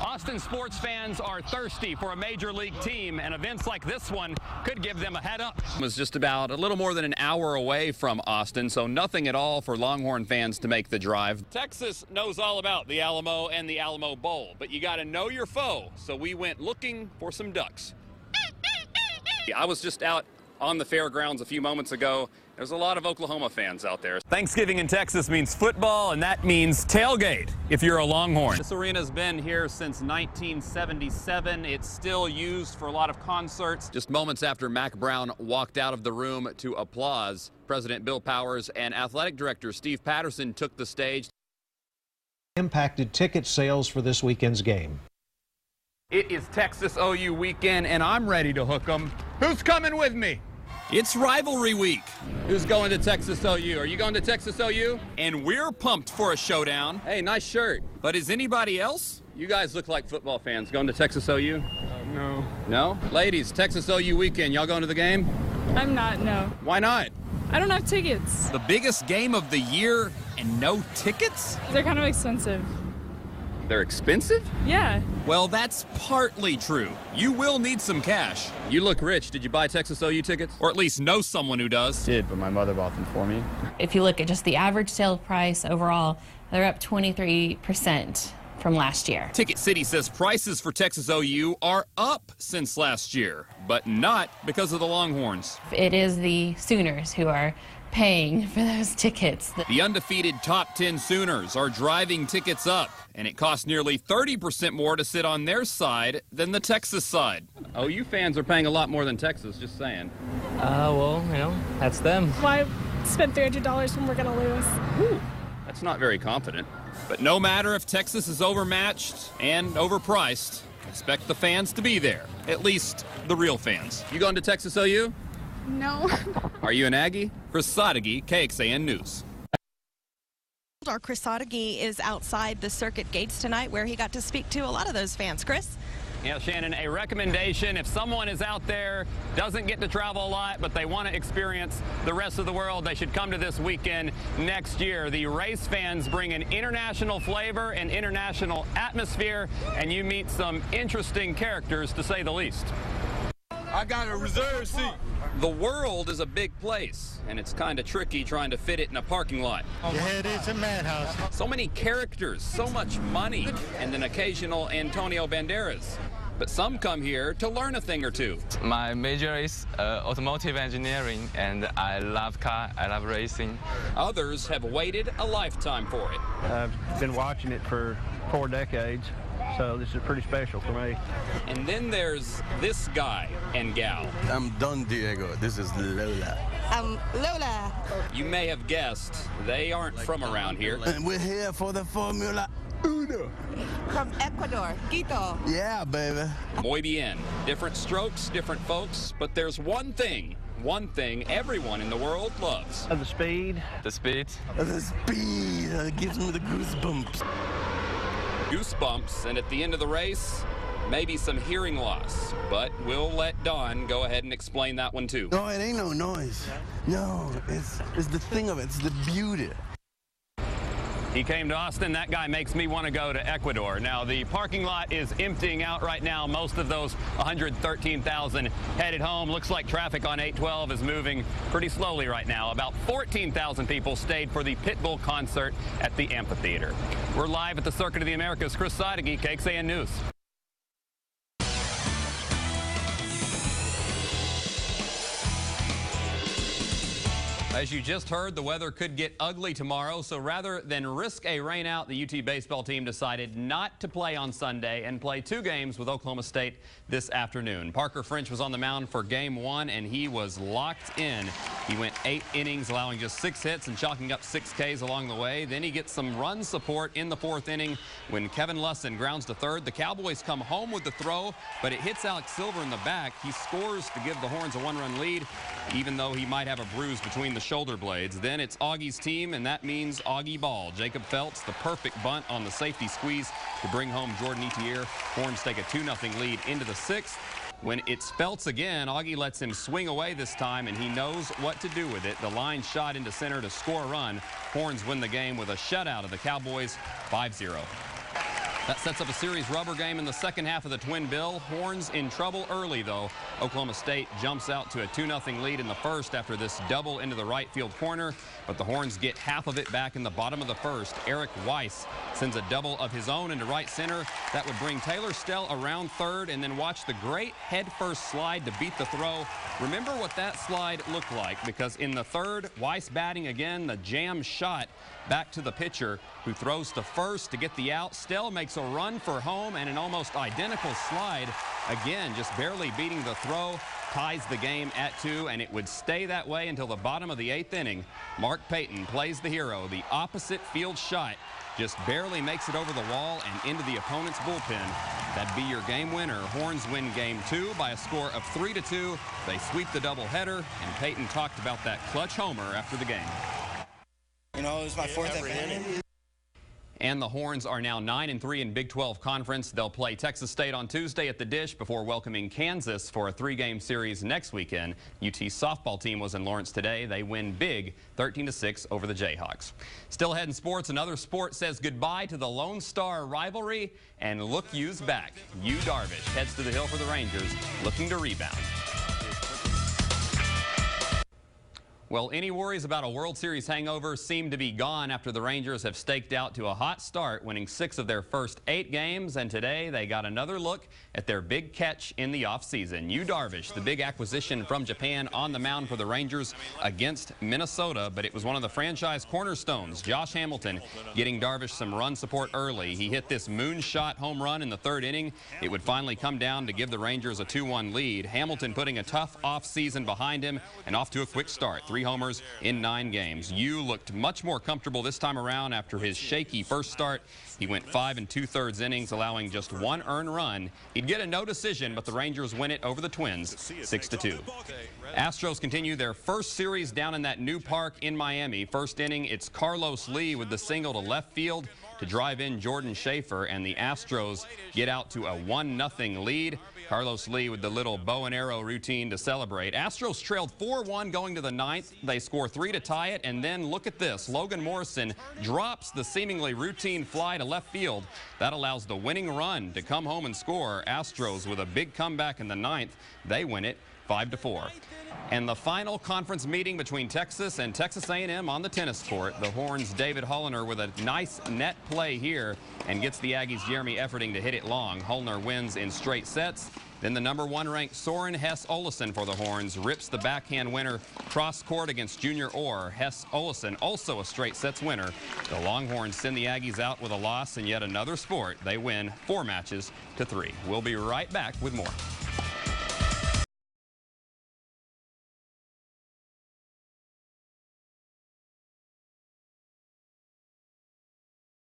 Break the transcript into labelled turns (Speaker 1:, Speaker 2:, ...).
Speaker 1: Austin sports fans are thirsty for a major league team, and events like this one could give them a head up. It was just about a little more than an hour away from Austin, so nothing at all for Longhorn fans to make the drive. Texas knows all about the Alamo and the Alamo Bowl, but you got to know your foe, so we went looking for some ducks. I was just out on the fairgrounds a few moments ago. There's a lot of Oklahoma fans out there. Thanksgiving in Texas means football, and that means tailgate if you're a Longhorn. This arena's been here since 1977. It's still used for a lot of concerts. Just moments after Mac Brown walked out of the room to applause, President Bill Powers and Athletic Director Steve Patterson took the stage.
Speaker 2: Impacted ticket sales for this weekend's game.
Speaker 1: It is Texas OU weekend, and I'm ready to hook 'em. Who's coming with me? It's rivalry week. Who's going to Texas OU? Are you going to Texas OU? And we're pumped for a showdown. Hey, nice shirt. But is anybody else? You guys look like football fans. Going to Texas OU?
Speaker 3: No.
Speaker 1: No? Ladies, Texas OU weekend. Y'all going to the game?
Speaker 3: I'm not, no.
Speaker 1: Why not?
Speaker 3: I don't have tickets.
Speaker 1: The biggest game of the year and no tickets?
Speaker 3: They're kind of expensive.
Speaker 1: They're expensive?
Speaker 3: Yeah.
Speaker 1: Well, that's partly true. You will need some cash. You look rich. Did you buy Texas OU tickets? Or at least know someone who does?
Speaker 4: Did, but my mother bought them for me.
Speaker 5: If you look at just the average sale price overall, they're up 23% from last year.
Speaker 1: Ticket City says prices for Texas OU are up since last year, but not because of the Longhorns.
Speaker 5: It is the Sooners who are paying for those tickets.
Speaker 1: The undefeated top 10 Sooners are driving tickets up, and it costs nearly 30% more to sit on their side than the Texas side. OU fans are paying a lot more than Texas, just saying.
Speaker 4: Well, you know, that's them.
Speaker 3: Why spend $300 when we're going to lose?
Speaker 1: Ooh, that's not very confident. But no matter if Texas is overmatched and overpriced, expect the fans to be there, at least the real fans. You going to Texas OU?
Speaker 3: No.
Speaker 1: Are you an Aggie? Chris Sadeghi, KXAN News.
Speaker 6: Our Chris Sadeghi is outside the circuit gates tonight where he got to speak to a lot of those fans. Chris?
Speaker 1: Yeah, Shannon, a recommendation, if someone is out there, doesn't get to travel a lot, but they want to experience the rest of the world, they should come to this weekend next year. The race fans bring an international flavor and international atmosphere, and you meet some interesting characters, to say the least.
Speaker 7: I got a reserved seat.
Speaker 1: The world is a big place, and it's kind of tricky trying to fit it in a parking lot.
Speaker 7: Yeah, it is a madhouse.
Speaker 1: So many characters, so much money, and an occasional Antonio Banderas. But some come here to learn a thing or two.
Speaker 4: My major is automotive engineering, and I love car, I love racing.
Speaker 1: Others have waited a lifetime for it.
Speaker 8: I've been watching it for 4 decades, so this is pretty special for me.
Speaker 1: And then there's this guy and gal.
Speaker 7: I'm Don Diego. This is Lola.
Speaker 6: I'm Lola.
Speaker 1: You may have guessed they aren't from around here.
Speaker 7: And we're here for the Formula Uno.
Speaker 6: From Ecuador, Quito.
Speaker 7: Yeah, baby.
Speaker 1: Muy bien. Different strokes, different folks, but there's one thing everyone in the world loves.
Speaker 8: The speed.
Speaker 4: The speed.
Speaker 7: The speed gives me the goosebumps.
Speaker 1: Goosebumps, and at the end of the race, maybe some hearing loss. But we'll let Don go ahead and explain that one too.
Speaker 7: No, it ain't no noise. No, it's the thing of it. It's the beauty.
Speaker 1: He came to Austin. That guy makes me want to go to Ecuador. Now, the parking lot is emptying out right now. Most of those 113,000 headed home. Looks like traffic on 812 is moving pretty slowly right now. About 14,000 people stayed for the Pitbull concert at the amphitheater. We're live at the Circuit of the Americas. Chris Sadeghi, KXAN News. As you just heard, the weather could get ugly tomorrow, so rather than risk a rainout, the UT baseball team decided not to play on Sunday and play 2 games with Oklahoma State this afternoon. Parker French was on the mound for Game 1, and he was locked in. He went 8 innings, allowing just 6 hits and chalking up 6 Ks along the way. Then he gets some run support in the 4th inning when Kevin Lusson grounds to third. The Cowboys come home with the throw, but it hits Alex Silver in the back. He scores to give the Horns a 1-run lead, even though he might have a bruise between the shoulder blades. Then it's Augie's team, and that means Augie ball. Jacob Feltz, the perfect bunt on the safety squeeze to bring home Jordan Etier. Horns take a 2-0 lead into the 6th. When it's Feltz again, Augie lets him swing away this time, and he knows what to do with it. The line shot into center to score a run. Horns win the game with a shutout of the Cowboys, 5-0. That sets up a series rubber game in the second half of the Twin Bill. Horns in trouble early, though. Oklahoma State jumps out to a 2-0 lead in the first after this double into the right field corner, but the Horns get half of it back in the bottom of the first. Eric Weiss sends a double of his own into right center. That would bring Taylor Stell around third, and then watch the great head-first slide to beat the throw. Remember what that slide looked like, because in the third, Weiss batting again, the jam shot back to the pitcher, who throws to first to get the out. Stell makes a run for home, and an almost identical slide, again just barely beating the throw, ties the game at 2, and it would stay that way until the bottom of the 8th inning. Mark Payton plays the hero. The opposite field shot just barely makes it over the wall and into the opponent's bullpen. That'd be your game winner. Horns win game 2 by a score of 3-2. They sweep the doubleheader, and Payton talked about that clutch homer after the game.
Speaker 9: You know, it was my 4th at bat.
Speaker 1: And the Horns are now 9-3 in Big 12 Conference. They'll play Texas State on Tuesday at the Dish before welcoming Kansas for a 3-game series next weekend. UT's softball team was in Lawrence today. They win big, 13-6 over the Jayhawks. Still ahead in sports, another sport says goodbye to the Lone Star rivalry, and look who's back. Yu Darvish heads to the hill for the Rangers, looking to rebound. Well, any worries about a World Series hangover seem to be gone after the Rangers have staked out to a hot start, winning 6 of their first 8 games, and today they got another look at their big catch in the offseason. Yu Darvish, the big acquisition from Japan, on the mound for the Rangers against Minnesota, but it was one of the franchise cornerstones, Josh Hamilton, getting Darvish some run support early. He hit this moonshot home run in the 3rd inning. It would finally come down to give the Rangers a 2-1 lead. Hamilton putting a tough offseason behind him and off to a quick start. 3 homers in 9 games. Yu looked much more comfortable this time around after his shaky first start. He went 5 2/3 innings, allowing just 1 earned run. He'd get a no decision, but the Rangers win it over the Twins 6-2. Astros continue their first series down in that new park in Miami. First inning, it's Carlos Lee with the single to left field to drive in Jordan Schaefer, and the Astros get out to a 1-0 lead. Carlos Lee with the little bow and arrow routine to celebrate. Astros trailed 4-1 going to the 9th. They score 3 to tie it, and then look at this. Logan Morrison drops the seemingly routine fly to left field. That allows the winning run to come home and score. Astros with a big comeback in the 9th. They win it 5-4. And the final conference meeting between Texas and Texas A&M on the tennis court. The Horns' David Holliner with a nice net play here and gets the Aggies' Jeremy Efferding to hit it long. Holliner wins in straight sets. Then the #1 ranked Soren Hess Olesen for the Horns rips the backhand winner cross court against Junior Orr. Hess Olesen also a straight sets winner. The Longhorns send the Aggies out with a loss in yet another sport. They win 4 matches to 3. We'll be right back with more.